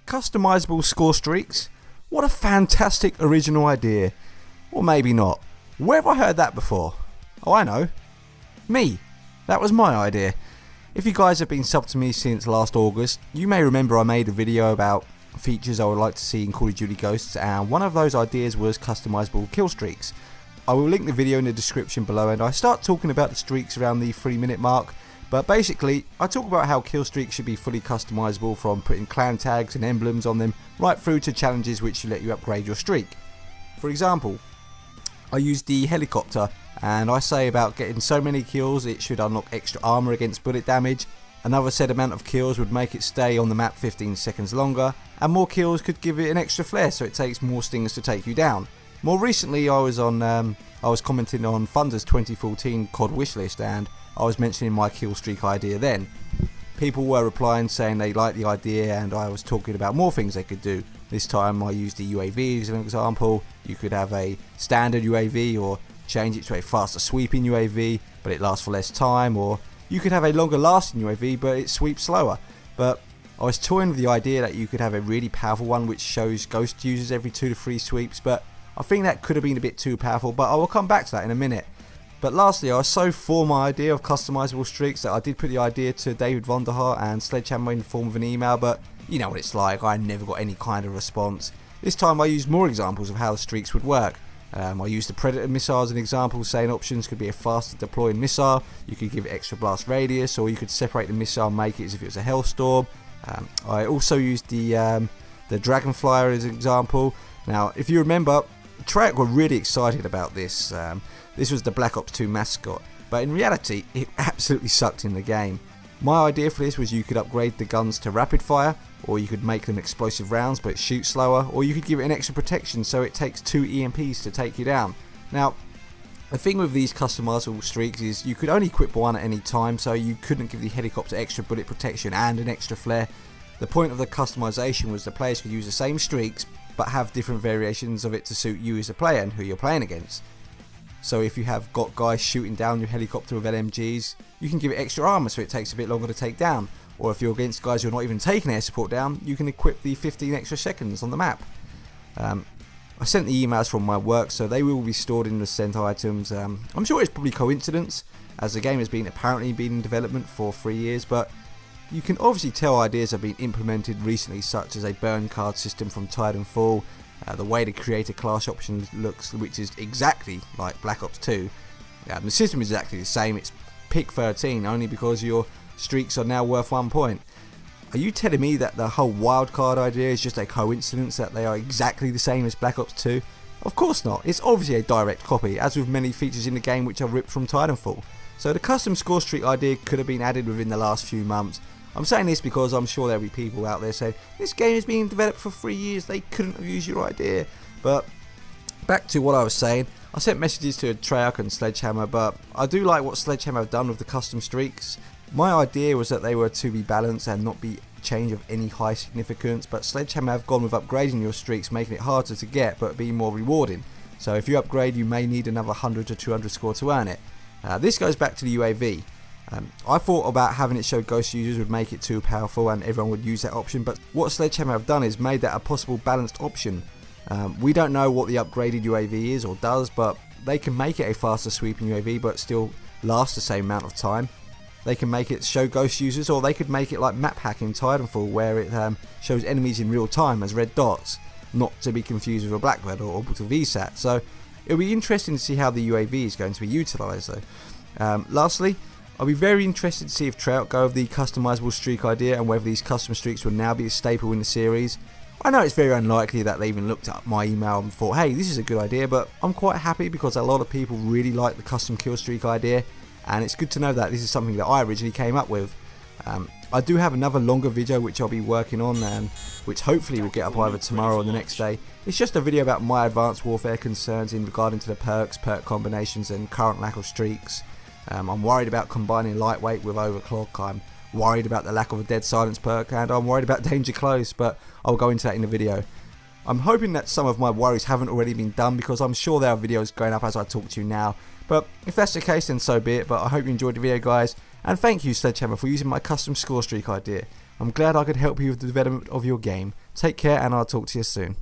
Customizable score streaks? What a fantastic original idea. Or maybe not. Where have I heard that before? Oh, I know. Me. That was my idea. If you guys have been subbed to me since last August, you may remember I made a video about features I would like to see in Call of Duty Ghosts, and one of those ideas was customizable kill streaks. I will link the video in the description below, and I start talking about the streaks around the 3-minute mark. But basically, I talk about how kill streaks should be fully customizable, from putting clan tags and emblems on them right through to challenges which should let you upgrade your streak. For example, I use the helicopter, and I say about getting so many kills it should unlock extra armor against bullet damage. Another said amount of kills would make it stay on the map 15 seconds longer, and more kills could give it an extra flair so it takes more stingers to take you down. More recently I was commenting on Thunder's 2014 COD wishlist, and I was mentioning my kill streak idea then. People were replying saying they liked the idea, and I was talking about more things they could do. This time I used the UAV as an example. You could have a standard UAV, or change it to a faster sweeping UAV but it lasts for less time, or you could have a longer lasting UAV but it sweeps slower. But I was toying with the idea that you could have a really powerful one which shows ghost users every 2 to 3 sweeps, but I think that could have been a bit too powerful, but I will come back to that in a minute. But lastly, I was so for my idea of customizable streaks that I did put the idea to David Vonderhart and Sledgehammer in the form of an email, but you know what it's like, I never got any kind of response. This time I used more examples of how the streaks would work. I used the Predator missile as an example, saying options could be a faster deploying missile, you could give it extra blast radius, or you could separate the missile and make it as if it was a Hellstorm. I also used the Dragonflyer as an example. Now, if you remember, Treyarch were really excited about this. This was the Black Ops 2 mascot, but in reality it absolutely sucked in the game. My idea for this was you could upgrade the guns to rapid fire, or you could make them explosive rounds but shoot slower, or you could give it an extra protection so it takes 2 EMPs to take you down. Now, the thing with these customizable streaks is you could only equip one at any time, so you couldn't give the helicopter extra bullet protection and an extra flare. The point of the customization was the players could use the same streaks but have different variations of it to suit you as a player and who you're playing against. So if you have got guys shooting down your helicopter with LMGs, you can give it extra armor so it takes a bit longer to take down. Or if you're against guys who are not even taking air support down, you can equip the 15 extra seconds on the map. I sent the emails from my work, so they will be stored in the sent items. I'm sure it's probably coincidence, as the game has apparently been in development for 3 years, but you can obviously tell ideas have been implemented recently, such as a burn card system from Titanfall, the way the creator class option looks, which is exactly like Black Ops 2. The system is exactly the same, it's pick 13, only because your streaks are now worth 1 point. Are you telling me that the whole wildcard idea is just a coincidence, that they are exactly the same as Black Ops 2? Of course not, it's obviously a direct copy, as with many features in the game which are ripped from Titanfall. So the custom score streak idea could have been added within the last few months. I'm saying this because I'm sure there'll be people out there saying, this game has been developed for 3 years, they couldn't have used your idea. But back to what I was saying, I sent messages to Treyarch and Sledgehammer, but I do like what Sledgehammer have done with the custom streaks. My idea was that they were to be balanced and not be a change of any high significance, but Sledgehammer have gone with upgrading your streaks, making it harder to get but being more rewarding. So if you upgrade, you may need another 100 to 200 score to earn it. This goes back to the UAV. I thought about having it show ghost users would make it too powerful and everyone would use that option, but what Sledgehammer have done is made that a possible balanced option. We don't know what the upgraded UAV is or does, but they can make it a faster sweeping UAV but still last the same amount of time. They can make it show ghost users, or they could make it like map hack in Titanfall, where it shows enemies in real time as red dots, not to be confused with a Blackbird or orbital VSAT. So it'll be interesting to see how the UAV is going to be utilised though. Lastly, I'll be very interested to see if Treyarch go with the customizable streak idea and whether these custom streaks will now be a staple in the series. I know it's very unlikely that they even looked up my email and thought, hey, this is a good idea, but I'm quite happy because a lot of people really like the custom kill streak idea, and it's good to know that this is something that I originally came up with. I do have another longer video which I'll be working on, which hopefully will get up either tomorrow or the next day. It's just a video about my advanced warfare concerns in regarding to the perks, perk combinations and current lack of streaks. I'm worried about combining lightweight with overclock, I'm worried about the lack of a dead silence perk, and I'm worried about danger close, but I'll go into that in the video. I'm hoping that some of my worries haven't already been done, because I'm sure there are videos going up as I talk to you now, but if that's the case then so be it. But I hope you enjoyed the video guys, and thank you Sledgehammer for using my custom score streak idea. I'm glad I could help you with the development of your game. Take care and I'll talk to you soon.